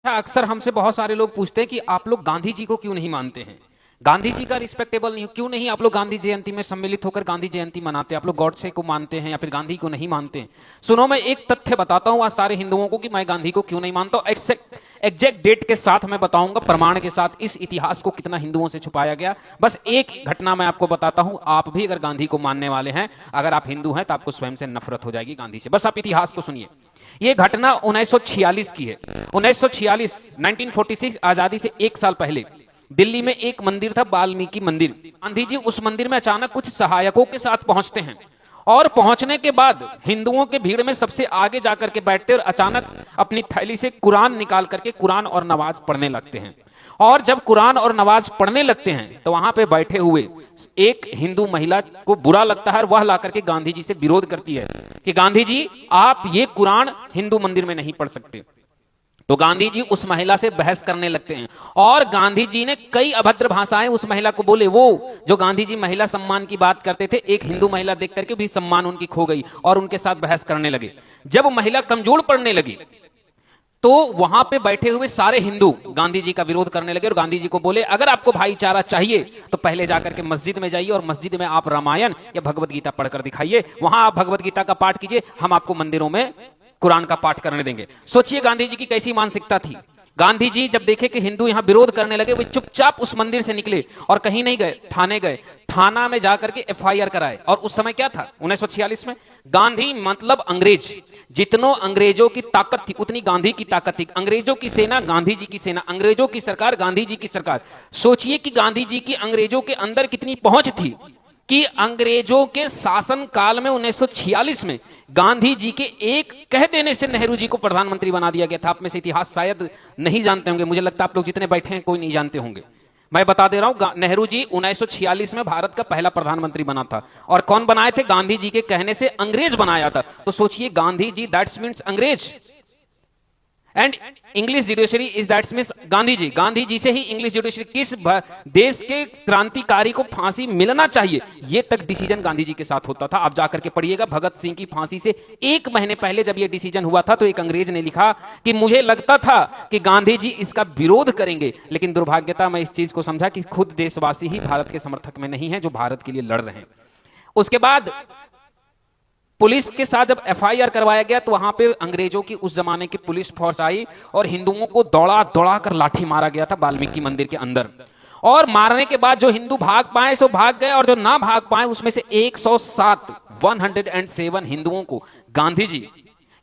अक्सर हमसे बहुत सारे लोग पूछते हैं कि आप लोग गांधी जी को क्यों नहीं मानते हैं, गांधी जी का रिस्पेक्टेबल नहीं, क्यों नहीं आप लोग गांधी जयंती में सम्मिलित होकर गांधी जयंती मनाते हैं, आप लोग गॉडसे को मानते हैं या फिर गांधी को नहीं मानते हैं। सुनो, मैं एक तथ्य बताता हूं आज सारे हिंदुओं को कि मैं गांधी को क्यों नहीं मानता हूं। एग्जैक्ट डेट के साथ मैं बताऊंगा, प्रमाण के साथ, इस इतिहास को कितना हिंदुओं से छुपाया गया। बस एक घटना मैं आपको बताता हूं। आप भी अगर गांधी को मानने वाले हैं, अगर आप हिंदू हैं, तो आपको स्वयं से नफरत हो जाएगी गांधी से। बस आप इतिहास को सुनिए। ये घटना 1946 की है। 1946 1946 आजादी से एक साल पहले दिल्ली में एक मंदिर था, वाल्मीकि मंदिर। गांधी जी उस मंदिर में अचानक कुछ सहायकों के साथ पहुंचते हैं और पहुंचने के बाद हिंदुओं के भीड़ में सबसे आगे जाकर के बैठते और अचानक अपनी थैली से कुरान निकाल करके कुरान और नमाज पढ़ने लगते हैं। और जब कुरान और नमाज पढ़ने लगते हैं तो वहां पे बैठे हुए एक हिंदू महिला को बुरा लगता है और वह लाकर के गांधी जी से विरोध करती है कि गांधी जी, आप ये कुरान हिंदू मंदिर में नहीं पढ़ सकते। तो गांधी जी उस महिला से बहस करने लगते हैं और गांधी जी ने कई अभद्र भाषाएं उस महिला को बोले। वो जो गांधी जी महिला सम्मान की बात करते थे, एक हिंदू महिला देख करके भी सम्मान उनकी खो गई और उनके साथ बहस करने लगे। जब महिला कमजोर पड़ने लगी तो वहां पे बैठे हुए सारे हिंदू गांधी जी का विरोध करने लगे और गांधी जी को बोले, अगर आपको भाईचारा चाहिए तो पहले जाकर के मस्जिद में जाइए और मस्जिद में आप रामायण या भगवत गीता पढ़कर दिखाइए, वहां आप भगवत गीता का पाठ कीजिए, हम आपको मंदिरों में कुरान का पाठ करने देंगे। सोचिए गांधी जी की कैसी मानसिकता थी। गांधी जी जब देखे कि हिंदू यहां विरोध करने लगे, वे चुपचाप उस मंदिर से निकले और कहीं नहीं गए, थाने गए। थाना में जाकर के एफआईआर कराए। और उस समय क्या था 1946 में, गांधी मतलब अंग्रेज। जितनों अंग्रेजों की ताकत थी उतनी गांधी की ताकत थी। अंग्रेजों की सेना गांधी जी की सेना, अंग्रेजों की सरकार गांधी जी की सरकार। सोचिए कि गांधी जी की अंग्रेजों के अंदर कितनी पहुंच थी कि अंग्रेजों के शासन काल में 1946 में गांधी जी के एक कह देने से नेहरू जी को प्रधानमंत्री बना दिया गया था। आप में से इतिहास शायद नहीं जानते होंगे, मुझे लगता है आप लोग जितने बैठे हैं कोई नहीं जानते होंगे। मैं बता दे रहा हूं, नेहरू जी 1946 में भारत का पहला प्रधानमंत्री बना था। और कौन बनाए थे? गांधी जी के कहने से अंग्रेज बनाया था। तो सोचिए, गांधी जी दैट्स मीन्स अंग्रेज, and English judiciary is that's means Gandhi ji. Gandhi ji से ही इंग्लिश जुडिशरी, किस देश के क्रांतिकारी को फांसी मिलना चाहिए, ये तक डिसीजन गांधी जी के साथ होता था। आप जाकर के पढ़िएगा, भगत सिंह की फांसी से एक महीने पहले जब ये डिसीजन हुआ था तो एक अंग्रेज ने लिखा कि मुझे लगता था कि गांधी जी इसका विरोध करेंगे, लेकिन दुर्भाग्यता मैं इस चीज को समझा कि खुद देशवासी ही भारत के समर्थक में नहीं है जो भारत के लिए लड़ रहे हैं। उसके बाद पुलिस के साथ जब एफआईआर करवाया गया तो वहां पे अंग्रेजों की उस जमाने की पुलिस फोर्स आई और हिंदुओं को दौड़ा दौड़ा कर लाठी मारा गया था वाल्मीकि मंदिर के अंदर। और मारने के बाद जो हिंदू भाग पाए सो भाग गए, और जो ना भाग पाए उसमें से 107 हिंदुओं को गांधी जी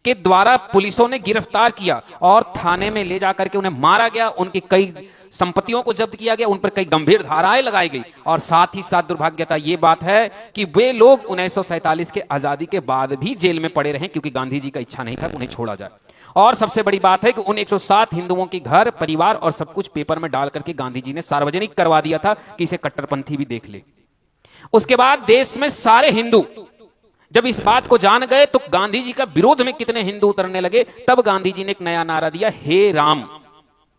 के द्वारा पुलिसों ने गिरफ्तार किया और थाने में ले जाकर के उन्हें मारा गया। उनकी कई संपत्तियों को जब्त किया गया, उन पर कई गंभीर धाराएं लगाई गई। और साथ ही साथ दुर्भाग्यता ये बात है कि वे लोग 1947 के आजादी के बाद भी जेल में पड़े रहे, क्योंकि गांधी जी का इच्छा नहीं था उन्हें छोड़ा जाए। और सबसे बड़ी बात है कि उन 107 हिंदुओं के घर परिवार और सब कुछ पेपर में डाल करके गांधी जी ने सार्वजनिक करवा दिया था कि इसे कट्टरपंथी भी देख ले। उसके बाद देश में सारे हिंदू जब इस बात को जान गए तो गांधी जी का विरोध में कितने हिंदू उतरने लगे। तब गांधी जी ने एक नया नारा दिया, हे राम,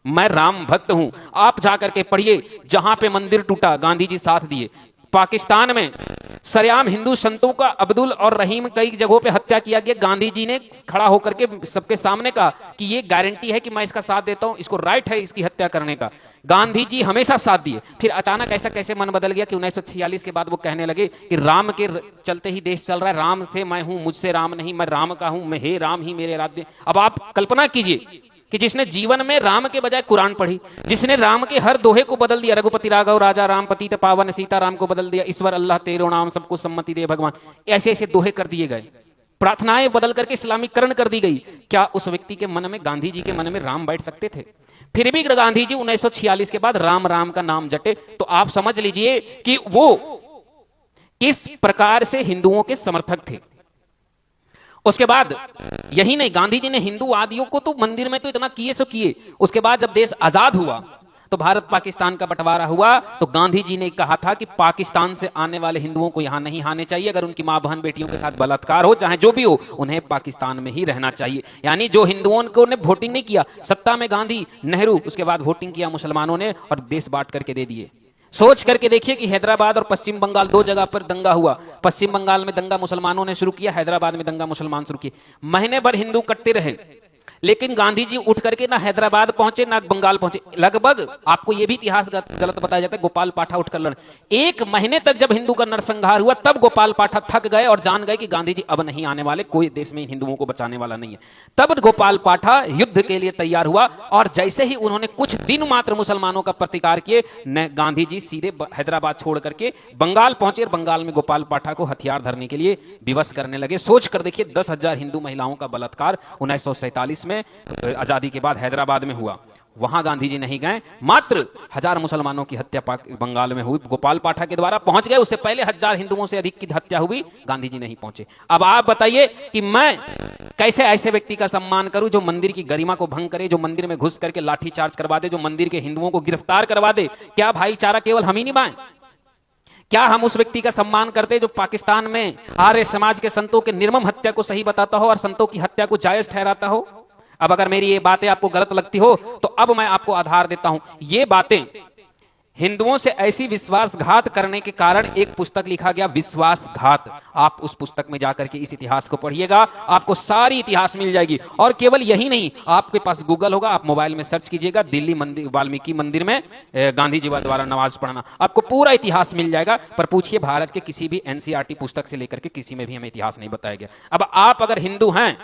मैं राम भक्त हूं। आप जाकर के पढ़िए, जहां पे मंदिर टूटा गांधी जी साथ दिए। पाकिस्तान में सरेआम हिंदू संतों का अब्दुल और रहीम कई जगहों पे हत्या किया गया। गांधी जी ने खड़ा होकर के सबके सामने कहा कि ये गारंटी है कि मैं इसका साथ देता हूं, इसको राइट है इसकी हत्या करने का। गांधी जी हमेशा साथ दिए। फिर अचानक ऐसा कैसे मन बदल गया कि 1946 के बाद वो कहने लगे कि राम के चलते ही देश चल रहा है, राम से मैं हूं, मुझसे राम नहीं, मैं राम का हूं, मैं हे राम ही मेरे राज्य। अब आप कल्पना कीजिए कि जिसने जीवन में राम के बजाय कुरान पढ़ी, जिसने राम के हर दोहे को बदल दिया, रघुपति राघव राजा राम पतित पावन सीता राम को बदल दिया, ईश्वर अल्लाह तेरो नाम सबको सम्मति दे भगवान, ऐसे ऐसे दोहे कर दिए गए, प्रार्थनाएं बदल करके इस्लामीकरण कर दी गई। क्या उस व्यक्ति के मन में, गांधी जी के मन में राम बैठ सकते थे? फिर भी गांधी जी 1946 के बाद राम राम का नाम जटे। तो आप समझ लीजिए कि वो किस प्रकार से हिंदुओं के समर्थक थे। उसके बाद यही नहीं, गांधी जी ने हिंदू आदियों को तो मंदिर में तो इतना किए सो किए। उसके बाद जब देश आजाद हुआ तो भारत पाकिस्तान का बंटवारा हुआ तो गांधी जी ने कहा था कि पाकिस्तान से आने वाले हिंदुओं को यहां नहीं आने चाहिए। अगर उनकी मां बहन बेटियों के साथ बलात्कार हो, चाहे जो भी हो, उन्हें पाकिस्तान में ही रहना चाहिए। यानी जो हिंदुओं को ने वोटिंग नहीं किया, सत्ता में गांधी नेहरू, उसके बाद वोटिंग किया मुसलमानों ने और देश बांट करके दे दिए। सोच करके देखिए कि हैदराबाद और पश्चिम बंगाल दो जगह पर दंगा हुआ। पश्चिम बंगाल में दंगा मुसलमानों ने शुरू किया, हैदराबाद में दंगा मुसलमान शुरू किए। महीने भर हिंदू कटते रहे, लेकिन गांधी जी उठ करके ना हैदराबाद पहुंचे ना बंगाल पहुंचे। लगभग आपको यह भी इतिहास गलत बताया जाता है, गोपाल पाठा उठकर लड़ 1 महीने तक जब हिंदू का नरसंहार हुआ तब गोपाल पाठा थक गए और जान गए कि गांधी जी अब नहीं आने वाले, कोई देश में हिंदुओं को बचाने वाला नहीं है। तब गोपाल पाठा युद्ध के लिए तैयार हुआ और जैसे ही उन्होंने कुछ दिन मात्र मुसलमानों का प्रतिकार किए, गांधी जी सीधे हैदराबाद छोड़ करके बंगाल पहुंचे और बंगाल में गोपाल पाठा को हथियार धरने के लिए विवश करने लगे। सोच कर देखिए 10,000 हिंदू महिलाओं का बलात्कार 1947 में आजादी के बाद हैदराबाद में हुआ। वहां गांधी जी नहीं गए, मात्र 1000 मुसलमानों की हत्या बंगाल में हुई गोपाल पाठा के द्वारा। पहुंच गए, उससे पहले 1000 हिंदुओं से अधिक की हत्या हुई, गांधी जी नहीं पहुंचे। अब आप बताइए कि मैं कैसे ऐसे व्यक्ति का सम्मान करूं जो मंदिर की गरिमा को भंग करे, जो मंदिर में घुस करके लाठीचार्ज करवा दे, जो मंदिर के हिंदुओं को गिरफ्तार करवा दे। क्या भाईचारा केवल हम ही निभाएं? क्या हम उस व्यक्ति का सम्मान करते जो पाकिस्तान में आर्य समाज के संतों के निर्मम हत्या को सही बताता हो और संतों की हत्या को जायज ठहराता हो? अब अगर मेरी ये बातें आपको गलत लगती हो तो अब मैं आपको आधार देता हूं। ये बातें हिंदुओं से ऐसी विश्वासघात करने के कारण एक पुस्तक लिखा गया, विश्वासघात। आप उस पुस्तक में जाकर के इस इतिहास को पढ़िएगा, आपको सारी इतिहास मिल जाएगी। और केवल यही नहीं, आपके पास गूगल होगा, आप मोबाइल में सर्च कीजिएगा दिल्ली मंदिर, वाल्मीकि मंदिर में गांधी जी द्वारा नमाज पढ़ना, आपको पूरा इतिहास मिल जाएगा। पर पूछिए भारत के किसी भी एनसीईआरटी पुस्तक से लेकर के किसी में भी हमें इतिहास नहीं बताया गया। अब आप अगर हिंदू हैं,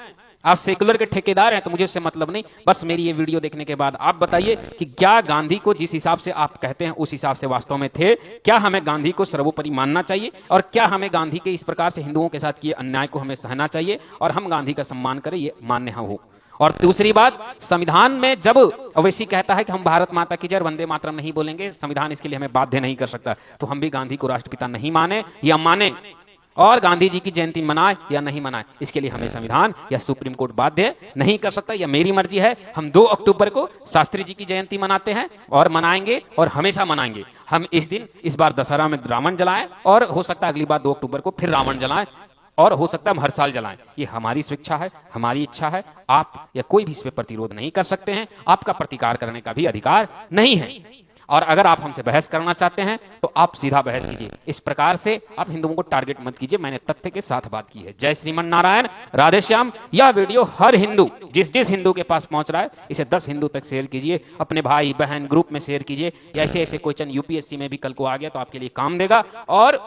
आप सेकुलर के ठेकेदार हैं, तो मुझे उससे मतलब नहीं। बस मेरी ये वीडियो देखने के बाद आप बताइए कि क्या गांधी को जिस हिसाब से आप कहते हैं उस हिसाब से वास्तव में थे? क्या हमें गांधी को सर्वोपरि मानना चाहिए और क्या हमें गांधी के इस प्रकार से हिंदुओं के साथ किए अन्याय को हमें सहना चाहिए और हम गांधी का सम्मान करें, ये मान्य हो? और दूसरी बात, संविधान में जब ओवैसी कहता है कि हम भारत माता की जय और वंदे मातरम नहीं बोलेंगे, संविधान इसके लिए हमें बाध्य नहीं कर सकता, तो हम भी गांधी को राष्ट्रपिता नहीं माने या माने और गांधी जी की जयंती मनाए या नहीं मनाए, इसके लिए हमें संविधान या सुप्रीम कोर्ट बाध्य नहीं कर सकता। या मेरी मर्जी है, हम 2 अक्टूबर को शास्त्री जी की जयंती मनाते हैं और मनाएंगे और हमेशा मनाएंगे। हम इस दिन, इस बार दशहरा में रावण जलाएं और हो सकता है अगली बार 2 अक्टूबर को फिर रावण जलाएं और हो सकता है हम हर साल जलाएं। ये हमारी स्वेच्छा है, हमारी इच्छा है। आप या कोई भी इस पर प्रतिरोध नहीं कर सकते हैं, आपका प्रतिकार करने का भी अधिकार नहीं है। और अगर आप हमसे बहस करना चाहते हैं तो आप सीधा बहस कीजिए, इस प्रकार से आप हिंदुओं को टारगेट मत कीजिए। मैंने तथ्य के साथ बात की है। जय श्रीमन नारायण, राधे श्याम। यह वीडियो हर हिंदू, जिस हिंदू के पास पहुंच रहा है, इसे 10 हिंदू तक शेयर कीजिए, अपने भाई बहन ग्रुप में शेयर कीजिए। ऐसे ऐसे क्वेश्चन यूपीएससी में भी कल को आ गया तो आपके लिए काम देगा। और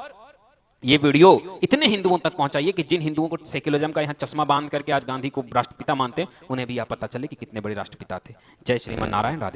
ये वीडियो इतने हिंदुओं तक पहुंचाइए कि जिन हिंदुओं को सेक्युलरिज्म का यहाँ चश्मा बांध करके आज गांधी को राष्ट्रपिता मानते हैं, उन्हें भी यह पता चले कि कितने बड़े राष्ट्रपिता थे। जय श्रीमन नारायण, राधे।